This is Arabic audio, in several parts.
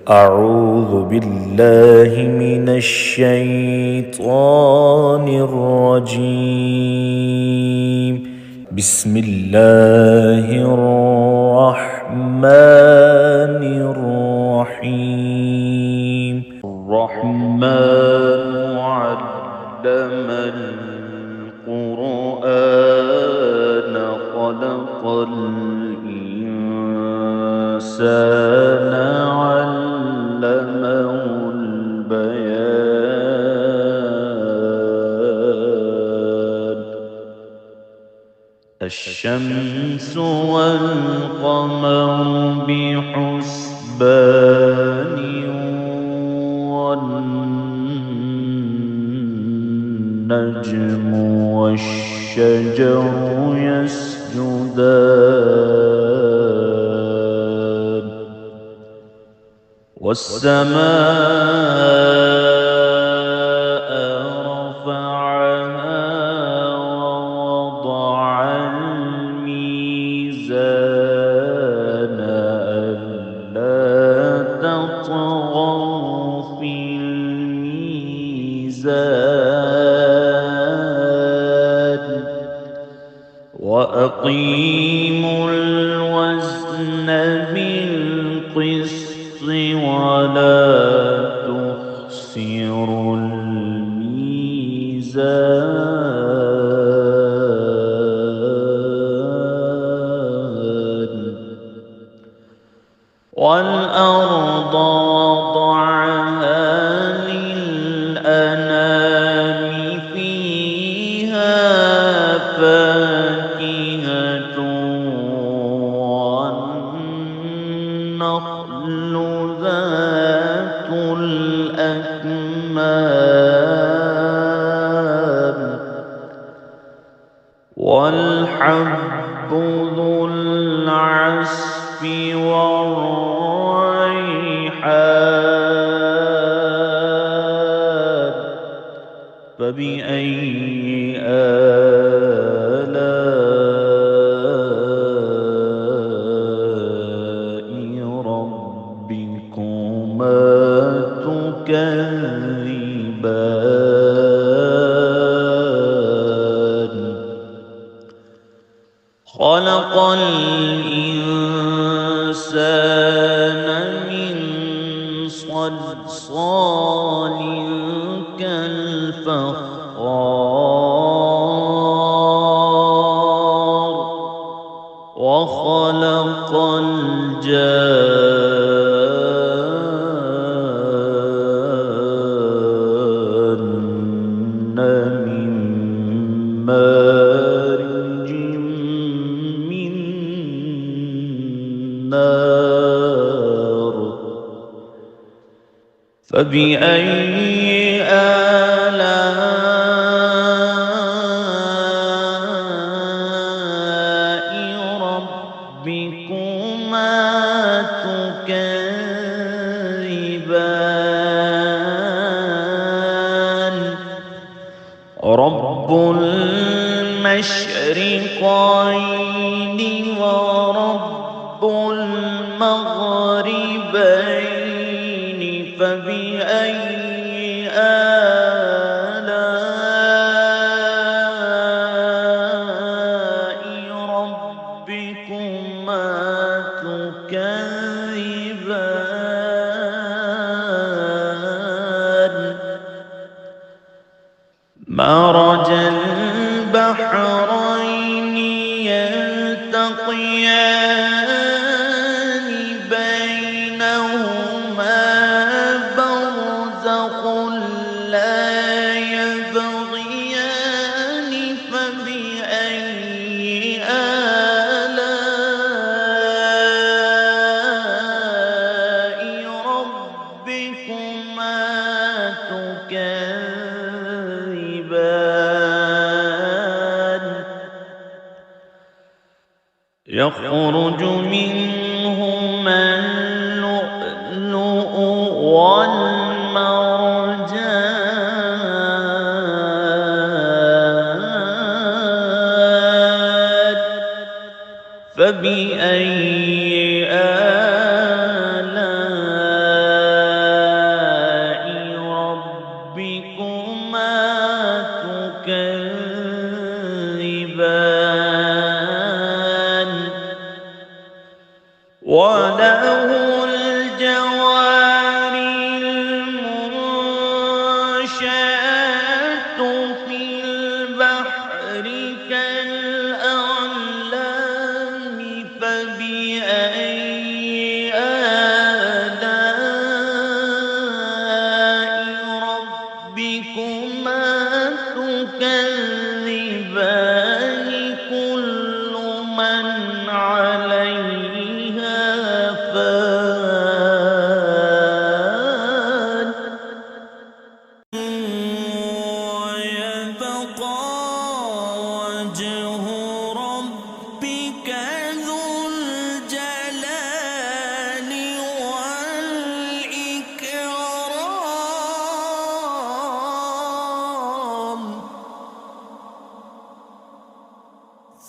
أعوذ بالله من الشيطان الرجيم. بسم الله الرحمن الرحيم. الرحمن علم القرآن خلق الإنسان علمه البيان. الشمس والقمر بحسبان والنجم والشجر يسجدان والسماء رفعها ووضع الميزان ألا تطغوا في الميزان وأقيموا الوزن بالقسط ولا تخسروا الميزان والأرض وضعها للأنام فيها فاكهة والنخل ذات الأكمام والحب ذو العصف والريحان. فبأي آلاء ربكما تكذبان. خلق الإنسان من صلصال كالفخار وخلق الجان من مارج من نار. فبأي آلاء ربكما تكذبان. رب المشرقين ورب المغربين. فبأي آلاء ربكما تكذبان. مرج البحرين يلتقيان بينهما برزخ لا يبغيان. فبأي آلاء ربكما تكذبان. يخرج منهما اللؤلؤ والمرجان. فبأي آلاء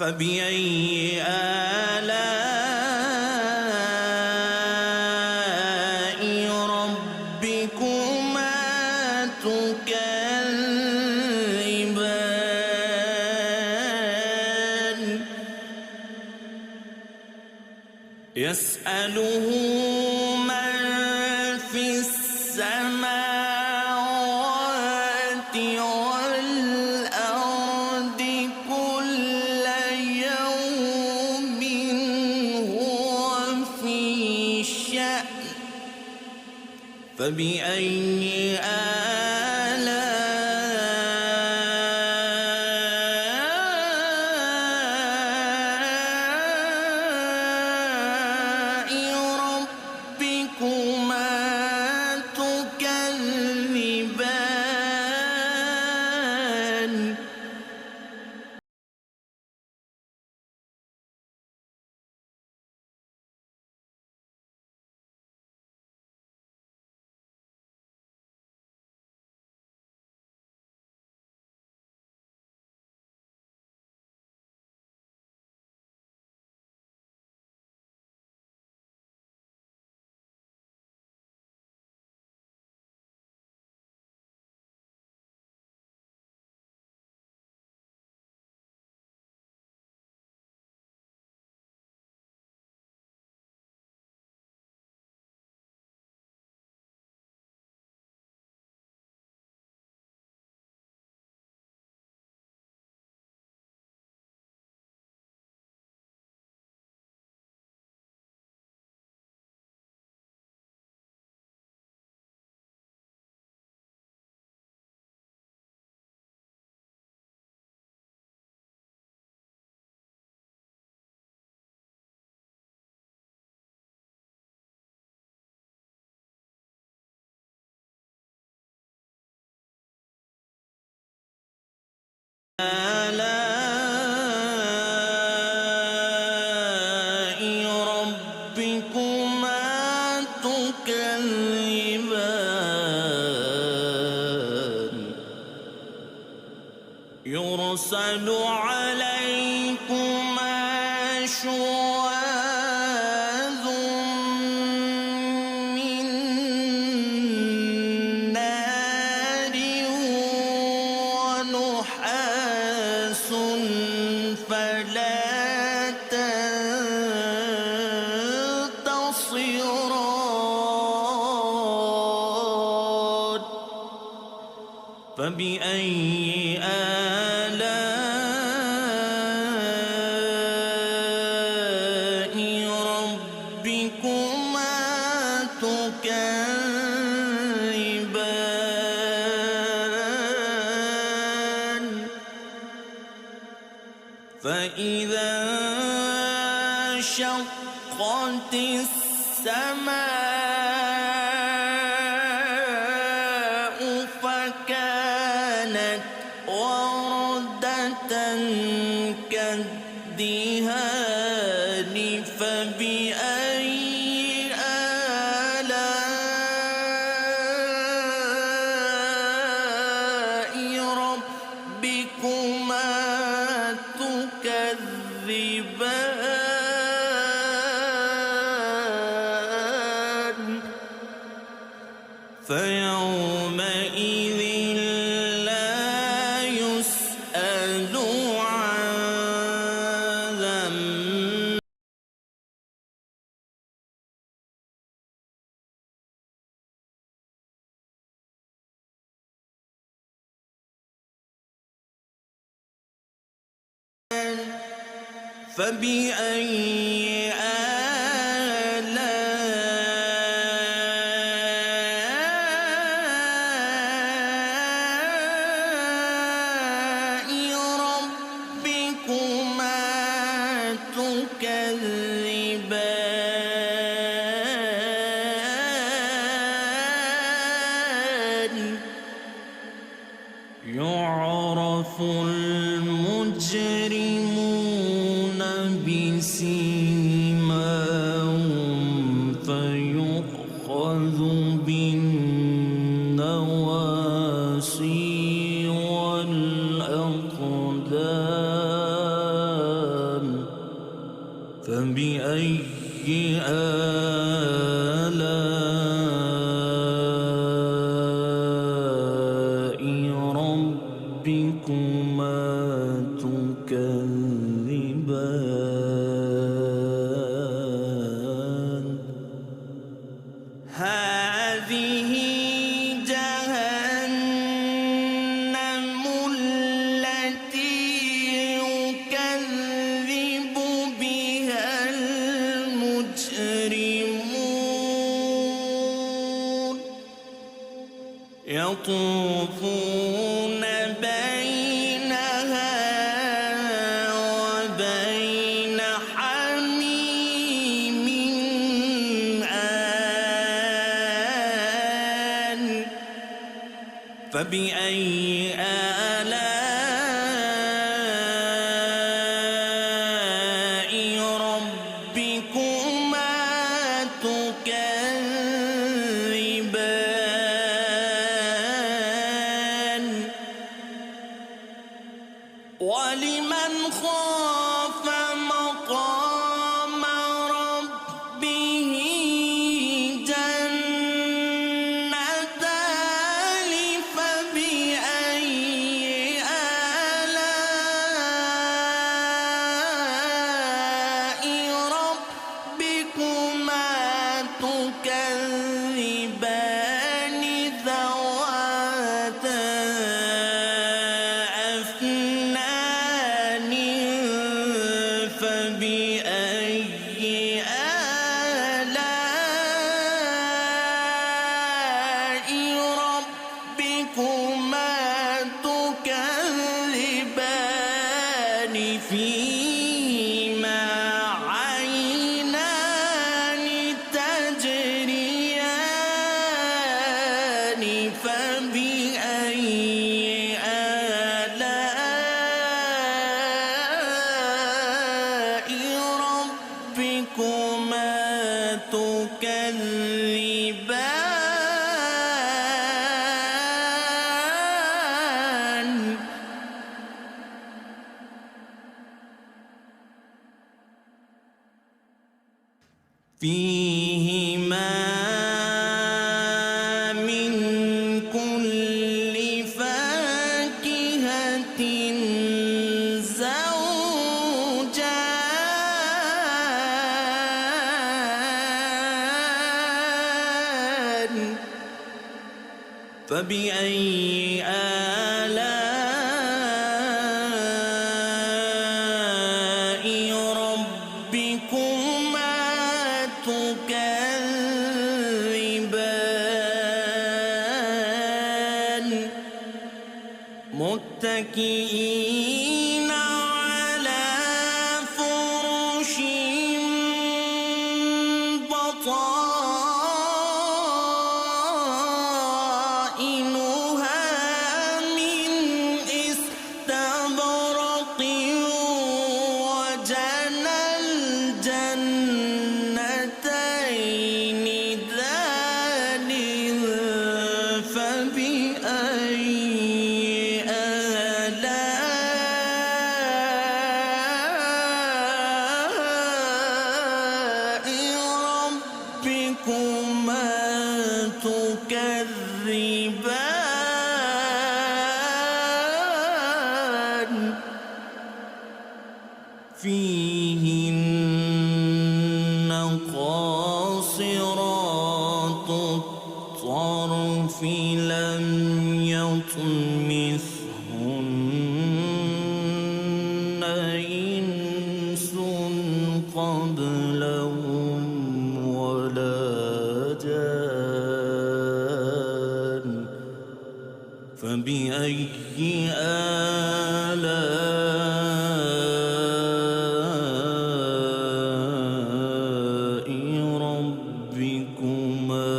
فبأي آلاء ربكما تكذبان يسأله من في السماوات والأرض كل يوم هو في شأن فبأي آلاء ربكما تكذبان آلاء ربكما تكذبان يرسل عليكما شواظ من نار ونحاس فلا تنتصران فبأي آلاء ربكما تكذبان فإذا انشقت السماء فكانت وردة كالدهان فبأي آلاء ربكما تكذبان فيومئذ لا يسأل عن ذنب فبأي آلاء ربكما تكذبان يعرف المجرمون بسيماهم فيؤخذ بالنواصي والأقدام هذه جهنم التي يكذب بها المجرمون يطوفون بينها وبين حميم آن فبأي آلاء ربكما تكذبان ولمن خاف مقام ربه جنتان فبأي آلاء ربكما تكذبان ذواتا أفنان فبأي آلاء ربكما تكذبان فيهما عينان تجريان فبأي آلاء ربكما تكذبان فيهما من كل فاكهة زوجان فبأي آلاء ربكما تكذبان متكئين على فرش بطائنها من استبرق وجنى الجنتين دان فبأي آلاء ربكما تكذبان فيهن قاصرات الطرف لم يطمثهن إنس قبلهم ولا جان فبأي آلاء ربكما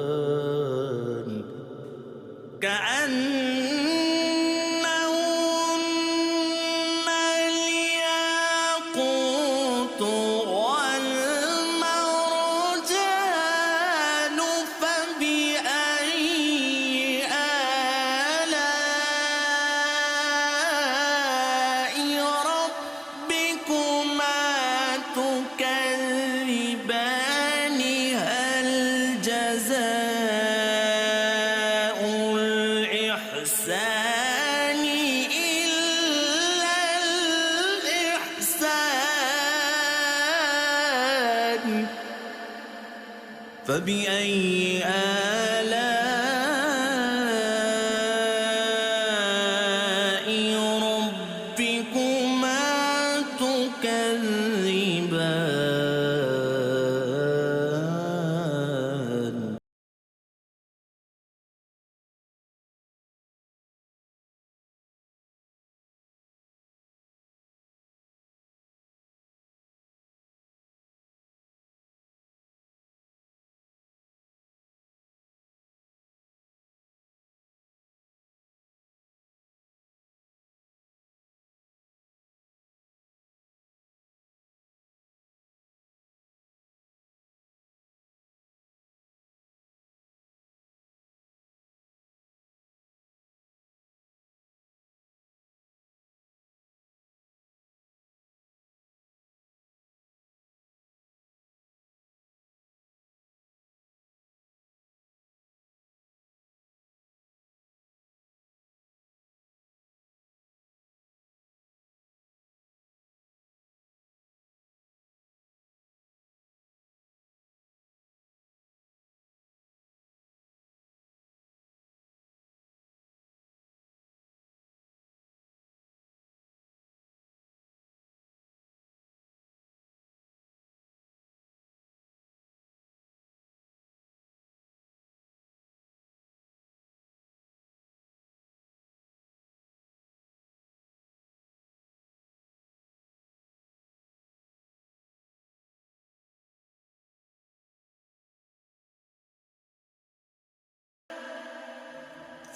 تكذبان كأنهن الياقوت والمرجان فبأي آلاء ربكما تكذبان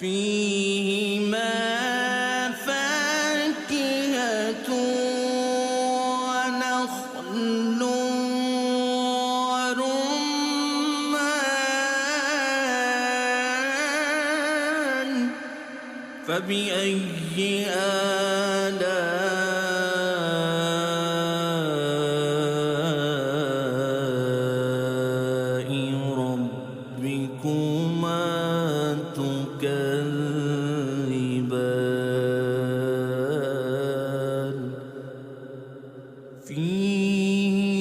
فيهما فاكهة ونخل ورمان فبأي آلاء ربكما تكذبان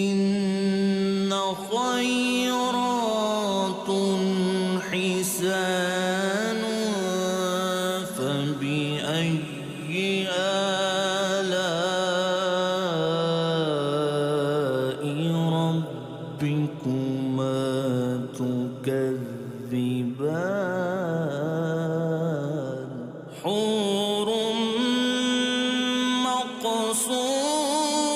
فيهن خيرات حسان فبأي آلاء ربكما تكذبان حور مقصورات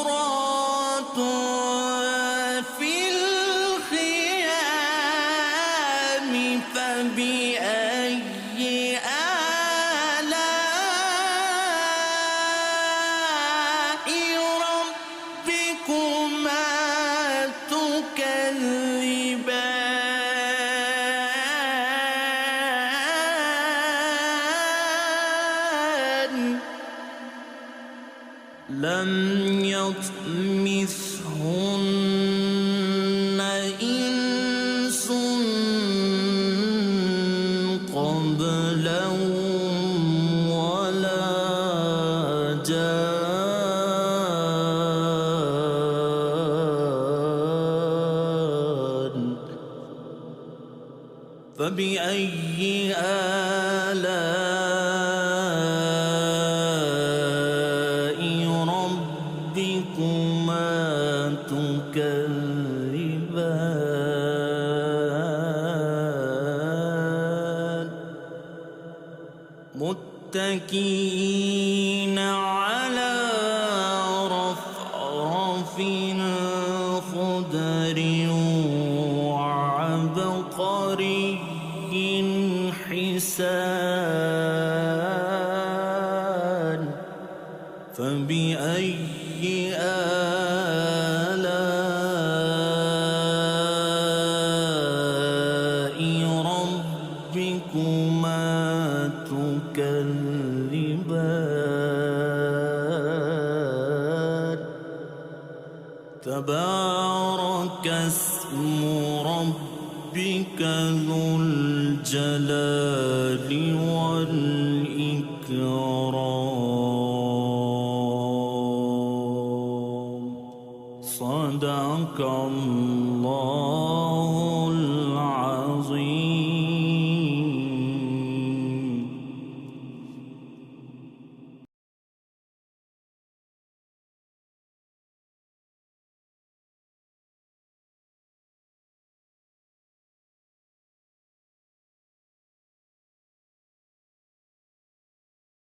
في الخيام فبأي آلاء ربكما تكذبان لم يطمثهن إنس قبلهم ولا جان فبأي آلاء ربكما تكذبان متكئين على رفرف خضر وعبقري حسان فبأي آلاء ربكما تكذبان تبارك اسم ربك ذو الجلال والإكرام صدق الله